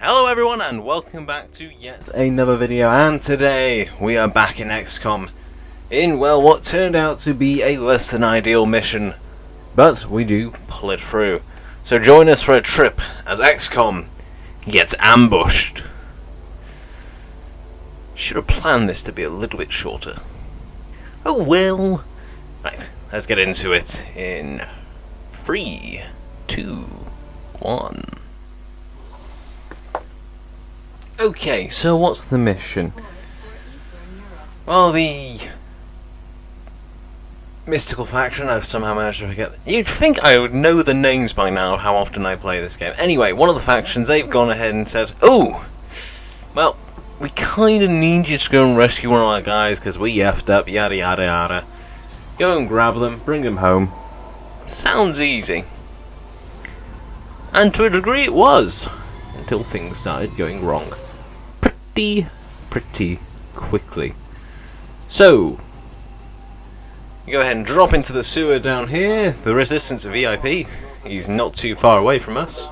Hello everyone and welcome back to yet another video, and today we are back in Xcom in, well, what turned out to be a less than ideal mission, but we do pull it through. So join us for a trip as Xcom gets ambushed. Should have planned this to be a little bit shorter. Oh well. Right, let's get into it in 3, 2, 1. Okay, so what's the mission? Well, the mystical faction, I've somehow managed to forget. You'd think I would know the names by now, how often I play this game. Anyway, one of the factions, they've gone ahead and said, oh, well, we kind of need you to go and rescue one of our guys because we effed up, yada yada yada. Go and grab them, bring them home. Sounds easy. And to a degree it was, until things started going wrong. Pretty quickly. So, you go ahead and drop into the sewer down here. The Resistance VIP, he's not too far away from us.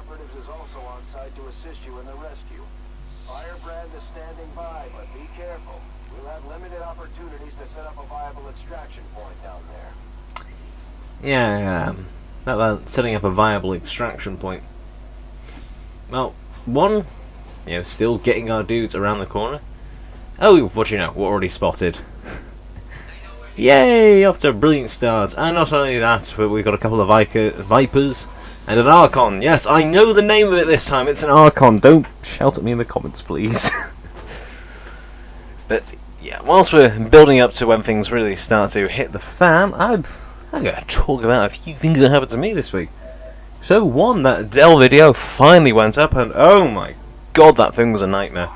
Yeah, that setting up a viable extraction point. Well, one, still getting our dudes around the corner. Oh, what do you know? We're already spotted. Yay! Off to a brilliant start. And not only that, but we've got a couple of Vipers and an Archon. Yes, I know the name of it this time. It's an Archon. Don't shout at me in the comments, please. But yeah, whilst we're building up to when things really start to hit the fan, I'm going to talk about a few things that happened to me this week. So one, that Dell video finally went up, and oh my god, that thing was a nightmare.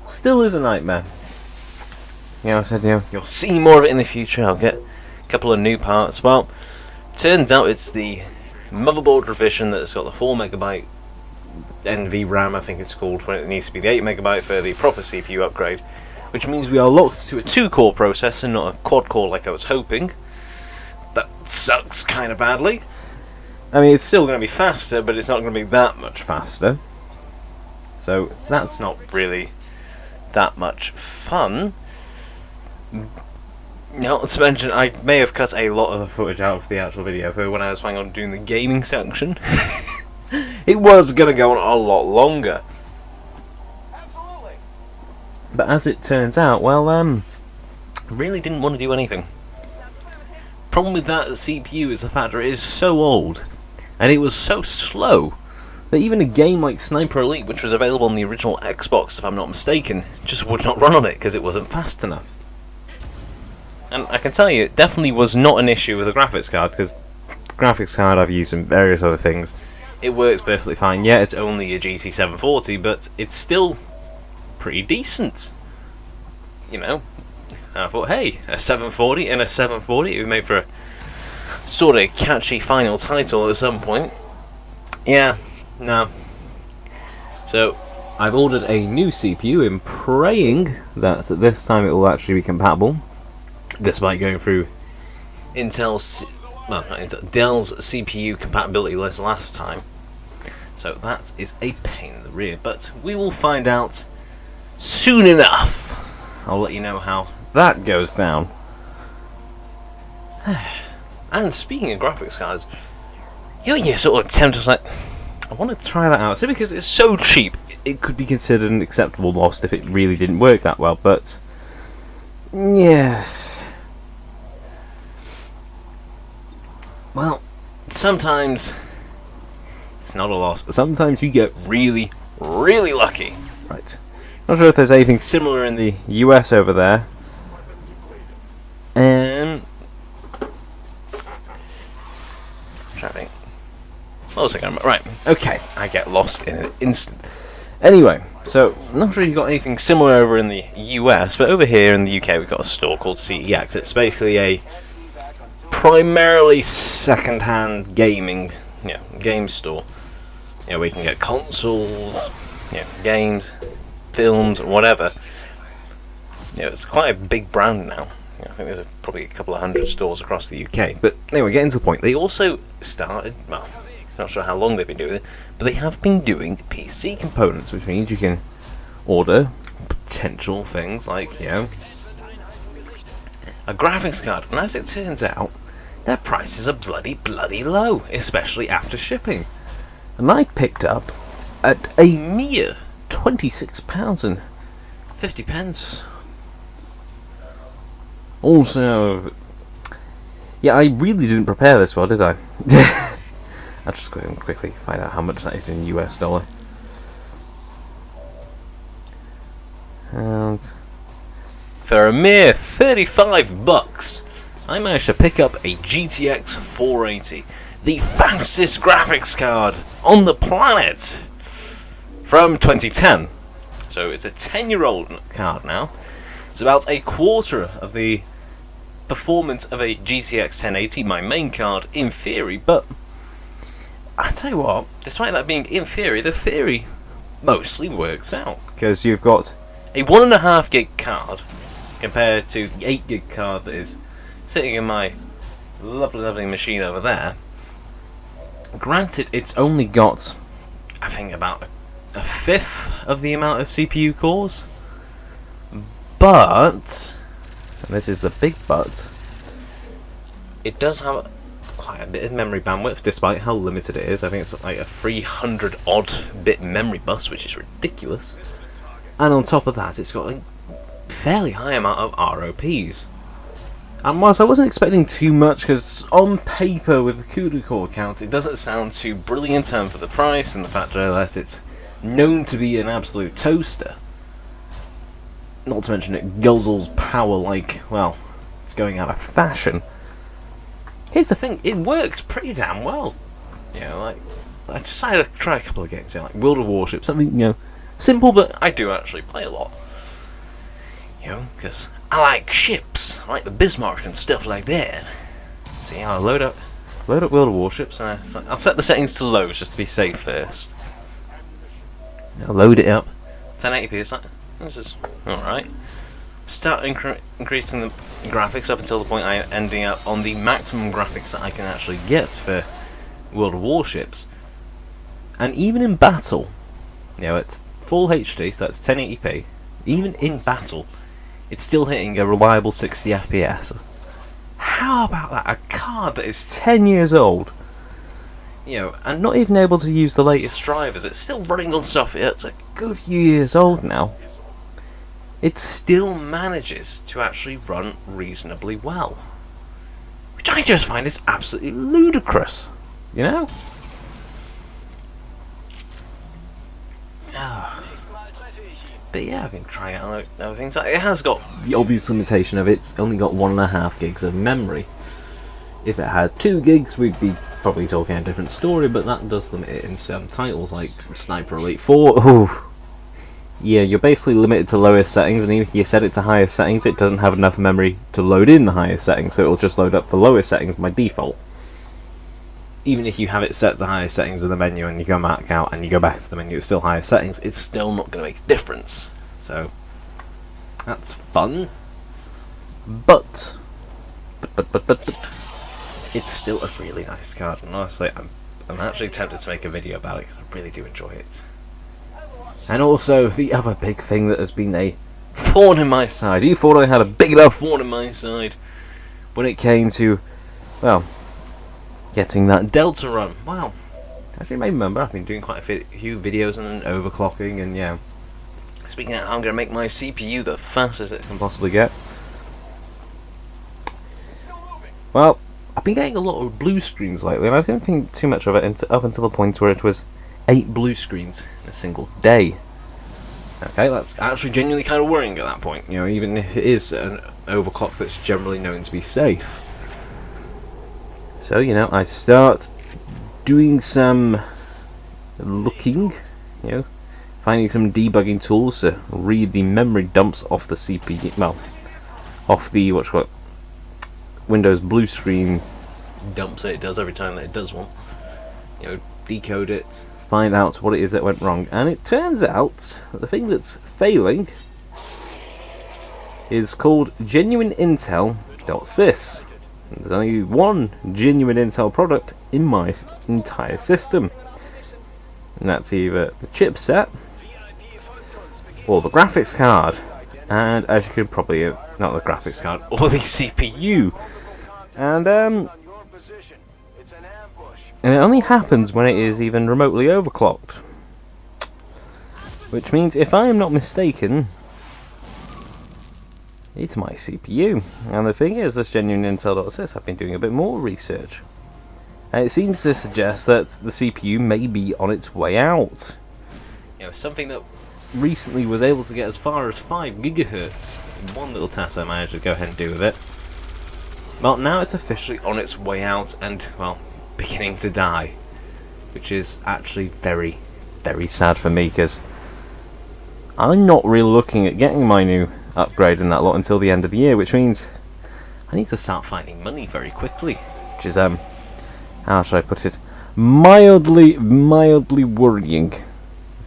Still is a nightmare. I said, you'll see more of it in the future. I'll get a couple of new parts. Well, turns out it's the motherboard revision that's got the 4MB NVRAM, I think it's called, when it needs to be the 8MB for the proper CPU upgrade. Which means we are locked to a 2-core processor, not a quad-core like I was hoping. That sucks kind of badly. I mean, it's still going to be faster, but it's not going to be that much faster. So, that's not really that much fun. Not to mention, I may have cut a lot of the footage out of the actual video for when I was planning on doing the gaming section. It was going to go on a lot longer. Absolutely. But as it turns out, well, really didn't want to do anything. Problem with that CPU is the fact that it is so old, and it was so slow, that even a game like Sniper Elite, which was available on the original Xbox, if I'm not mistaken, just would not run on it because it wasn't fast enough. And I can tell you, it definitely was not an issue with the graphics card, because the graphics card I've used in various other things, it works perfectly fine. Yeah, it's only a GT 740, but it's still pretty decent. And I thought, hey, a 740 and a 740, it would make for a sort of catchy final title at some point. Yeah, no. So, I've ordered a new CPU in praying that this time it will actually be compatible, despite going through Dell's CPU compatibility list last time. So that is a pain in the rear, but we will find out soon enough. I'll let you know how that goes down. And speaking of graphics cards, you're sort of tempted, like, I want to try that out. So because it's so cheap, it could be considered an acceptable loss if it really didn't work that well, but yeah. Well, sometimes it's not a loss. Sometimes you get really, really lucky. Right. Not sure if there's anything similar in the US over there. Traffic. What was I going to... Right, okay, I get lost in an instant. Anyway, so, not sure you've got anything similar over in the US, but over here in the UK we've got a store called CEX. It's basically a primarily second-hand gaming, game store. Where you can get consoles, games, films, whatever. It's quite a big brand now. I think there's probably a couple of hundred stores across the UK. But anyway, getting to the point, they also started, well, Not sure how long they've been doing it, but they have been doing PC components, which means you can order potential things like, you know, a graphics card. And as it turns out, their prices are bloody low, especially after shipping. And I picked up at a mere £26.50. Also, yeah, I really didn't prepare this well, did I? I'll just go and quickly find out how much that is in US dollar. And for a mere $35, I managed to pick up a GTX 480, the fastest graphics card on the planet, from 2010. So it's a 10-year-old card now. It's about a quarter of the performance of a GTX 1080, my main card, in theory, but I tell you what, despite that being in theory, the theory mostly works out, because you've got a 1.5 gig card compared to the 8 gig card that is sitting in my lovely machine over there. Granted, it's only got, I think, about a fifth of the amount of CPU cores, but, and this is the big but, it does have quite a bit of memory bandwidth, despite how limited it is. I think it's like a 300 odd bit memory bus, which is ridiculous. And on top of that, it's got a fairly high amount of ROPs. And whilst I wasn't expecting too much, because on paper with the CUDA core count, it doesn't sound too brilliant for the price and the fact that it's known to be an absolute toaster. Not to mention it guzzles power like, well, it's going out of fashion. Here's the thing, it worked pretty damn well. You know, like, I decided to try a couple of games, you know, like World of Warships, something, you know, simple, but I do actually play a lot. You know, because I like ships, I like the Bismarck and stuff like that. So yeah, I'll load up World of Warships, and I'll set the settings to low just to be safe first. I'll load it up, 1080p, it's like, this is alright. Start increasing the graphics up until the point I am ending up on the maximum graphics that I can actually get for World of Warships. And even in battle, you know, it's full HD, so that's 1080p. Even in battle, it's still hitting a reliable 60 FPS. How about that? A card that is 10 years old, you know, and not even able to use the latest drivers. It's still running on stuff. It's a good few years old now. It still manages to actually run reasonably well, which I just find is absolutely ludicrous, you know? But yeah, I've been trying out other things. It has got the obvious limitation of it's only got 1.5 gigs of memory. If it had 2 gigs, we'd be probably talking a different story, but that does limit it in some titles like Sniper Elite 4. Oh. Yeah, you're basically limited to lowest settings, and even if you set it to highest settings, it doesn't have enough memory to load in the highest settings, so it'll just load up the lowest settings by default. Even if you have it set to highest settings in the menu and you go back out and you go back to the menu, it's still highest settings, it's still not going to make a difference. So, that's fun. But, it's still a really nice card, and honestly, I'm actually tempted to make a video about it because I really do enjoy it. And also, the other big thing that has been a thorn in my side. You thought I had a big enough thorn in my side when it came to, well, getting that Delta run. Wow. Actually, you may remember I've been doing quite a few videos on overclocking, and yeah. Speaking of how I'm going to make my CPU the fastest it can possibly get. Well, I've been getting a lot of blue screens lately, and I didn't think too much of it up until the point where it was 8 blue screens in a single day. Okay, that's actually genuinely kind of worrying at that point, you know, even if it is an overclock that's generally known to be safe. So, you know, I start doing some looking, you know, finding some debugging tools to read the memory dumps off the CPU, well, off the, Windows blue screen dumps that it does every time that it does one. You know, decode it, find out what it is that went wrong, and it turns out that the thing that's failing is called genuineintel.sys. There's only one genuine Intel product in my entire system, and that's either the chipset or the graphics card. And as you could probably, not the graphics card, or the CPU. And it only happens when it is even remotely overclocked. Which means, if I am not mistaken, it's my CPU. And the thing is, this genuine Intel.sys, I've been doing a bit more research. And it seems to suggest that the CPU may be on its way out. You know, something that recently was able to get as far as 5 gigahertz in one little test I managed to go ahead and do with it. Well, now it's officially on its way out and, well, beginning to die. Which is actually very, very sad for me, because I'm not really looking at getting my new upgrade in that lot until the end of the year, which means I need to start finding money very quickly. Which is, how should I put it? Mildly worrying.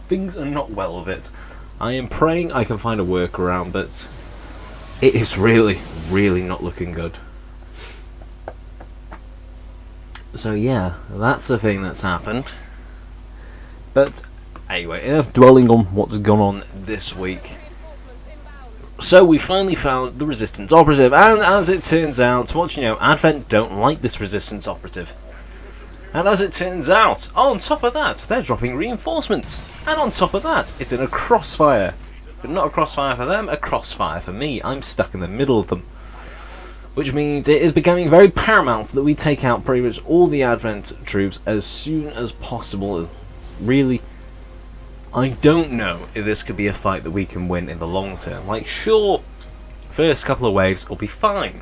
Things are not well with it. I am praying I can find a workaround, but it is really, really not looking good. So yeah, that's a thing that's happened. But anyway, enough dwelling on what's gone on this week. So we finally found the Resistance operative, and as it turns out, what you know, Advent don't like this Resistance operative. And as it turns out, on top of that, they're dropping reinforcements. And on top of that, it's in a crossfire. But not a crossfire for them, a crossfire for me. I'm stuck in the middle of them. Which means it is becoming very paramount that we take out pretty much all the Advent troops as soon as possible. Really, I don't know if this could be a fight that we can win in the long term. Like, sure, first couple of waves will be fine.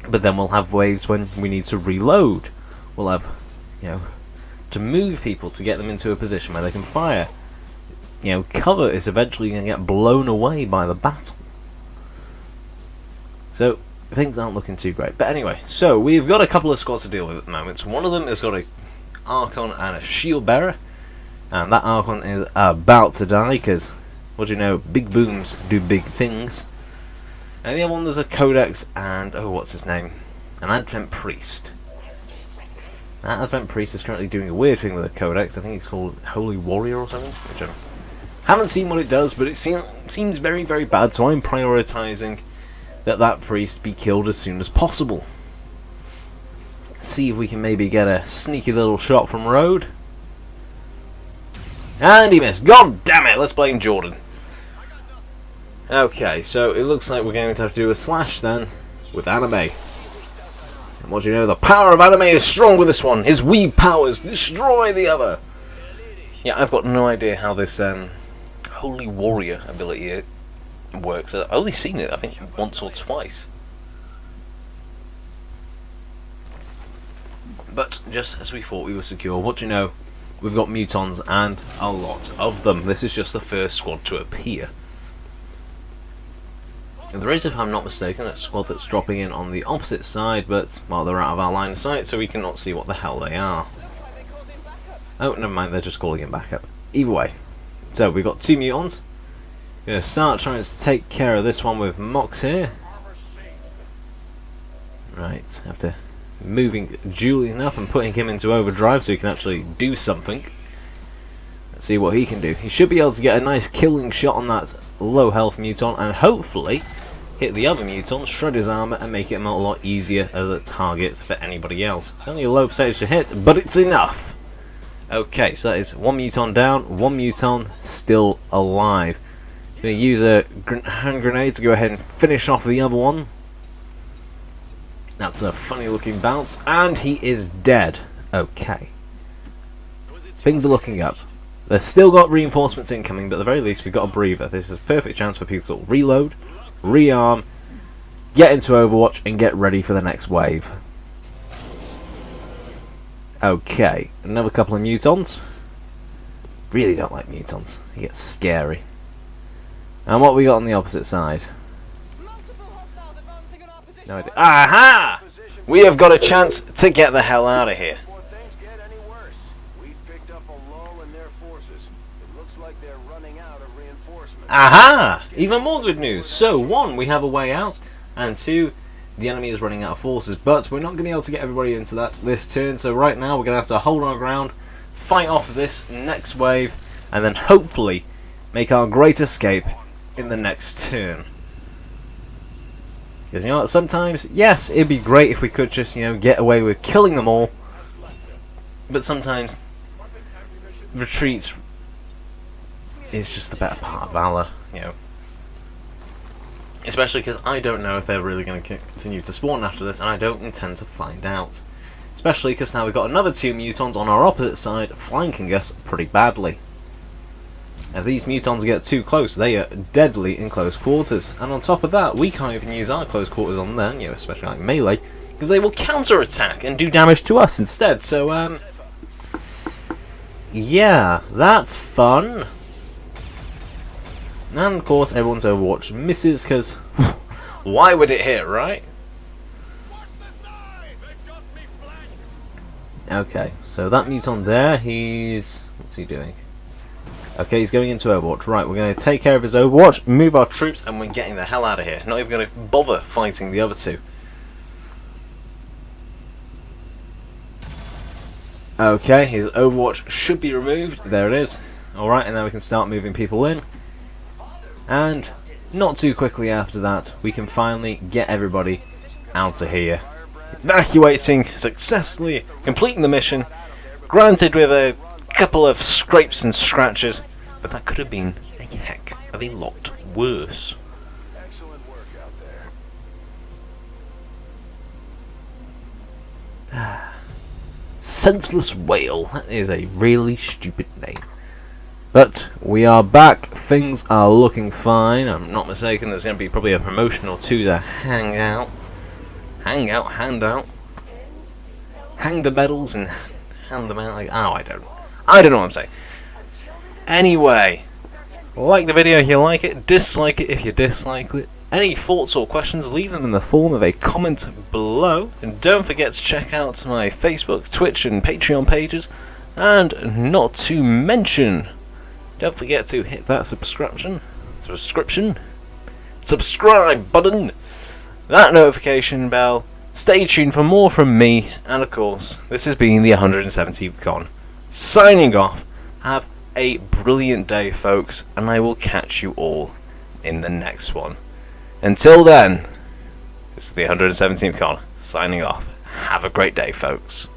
But then we'll have waves when we need to reload. We'll have, you know, to move people to get them into a position where they can fire. You know, cover is eventually going to get blown away by the battle. So, things aren't looking too great. But anyway, so we've got a couple of squads to deal with at the moment. So one of them has got a Archon and a Shield Bearer. And that Archon is about to die because, what do you know, big booms do big things. And the other one, there's a Codex and, oh, what's his name? An Advent Priest. That Advent Priest is currently doing a weird thing with a Codex. I think it's called Holy Warrior or something, which I haven't seen what it does, but it seems very, very bad, so I'm prioritising that priest be killed as soon as possible. See if we can maybe get a sneaky little shot from Road. And he missed. God damn it, let's blame Jordan. Okay, so it looks like we're going to have to do a slash then with Anime. And what do you know, the power of Anime is strong with this one. His weeb powers destroy the other. Yeah, I've got no idea how this Holy Warrior ability works. I've only seen it, I think, once or twice. But just as we thought we were secure, what do you know? We've got Mutons and a lot of them. This is just the first squad to appear. There is, if I'm not mistaken, a squad that's dropping in on the opposite side, but, well, they're out of our line of sight, so we cannot see what the hell they are. Oh, never mind, they're just calling it back up. Either way. So, we've got 2 Mutons. We're going to start trying to take care of this one with Mox here. Right, after moving Julian up and putting him into overdrive so he can actually do something. Let's see what he can do. He should be able to get a nice killing shot on that low health Muton and hopefully hit the other Muton, shred his armor and make it a lot easier as a target for anybody else. It's only a low percentage to hit, but it's enough. Okay, so that is 1 Muton down, 1 Muton still alive. Going to use a hand grenade to go ahead and finish off the other one. That's a funny looking bounce, and he is dead. Okay. Things are looking up. They've still got reinforcements incoming, but at the very least we've got a breather. This is a perfect chance for people to reload, rearm, get into Overwatch, and get ready for the next wave. Okay, another couple of Mutons. Really don't like Mutons. They get scary. And what we got on the opposite side? No idea. Aha! We have got a chance to get the hell out of here. Aha! Even more good news. So, 1, we have a way out, and 2, the enemy is running out of forces, but we're not going to be able to get everybody into that this turn, so right now we're going to have to hold our ground, fight off this next wave, and then hopefully make our great escape in the next turn. Because, you know what, sometimes, yes, it'd be great if we could just, you know, get away with killing them all, but sometimes retreat is just the better part of valor, you know. Especially because I don't know if they're really going to continue to spawn after this, and I don't intend to find out. Especially because now we've got another 2 mutons on our opposite side flanking us pretty badly. If these mutons get too close, they are deadly in close quarters. And on top of that, we can't even use our close quarters on them, you know, especially like melee, because they will counter-attack and do damage to us instead. So, yeah, that's fun. And of course everyone's Overwatch misses, because why would it hit, right? Okay, so that mutant there, what's he doing? Okay, he's going into Overwatch. Right, we're going to take care of his Overwatch, move our troops, and we're getting the hell out of here. Not even going to bother fighting the other 2. Okay, his Overwatch should be removed. There it is. Alright, and now we can start moving people in. And not too quickly after that, we can finally get everybody out of here. Evacuating successfully, completing the mission, granted with a couple of scrapes and scratches, but that could have been a heck of a lot worse. Excellent work out there. Senseless Whale, that is a really stupid name. But we are back, things are looking fine. I'm not mistaken, there's going to be probably a promotion or 2 to hang out. Hang out, hand out. Hang the medals and hand them out like, oh, I don't know what I'm saying. Anyway, like the video if you like it, dislike it if you dislike it. Any thoughts or questions, leave them in the form of a comment below. And don't forget to check out my Facebook, Twitch and Patreon pages. And not to mention, don't forget to hit that subscribe button, that notification bell. Stay tuned for more from me, and of course, this has been the 117th Con. Signing off. Have a brilliant day, folks, and I will catch you all in the next one. Until then, this is the 117th Con. Signing off. Have a great day, folks.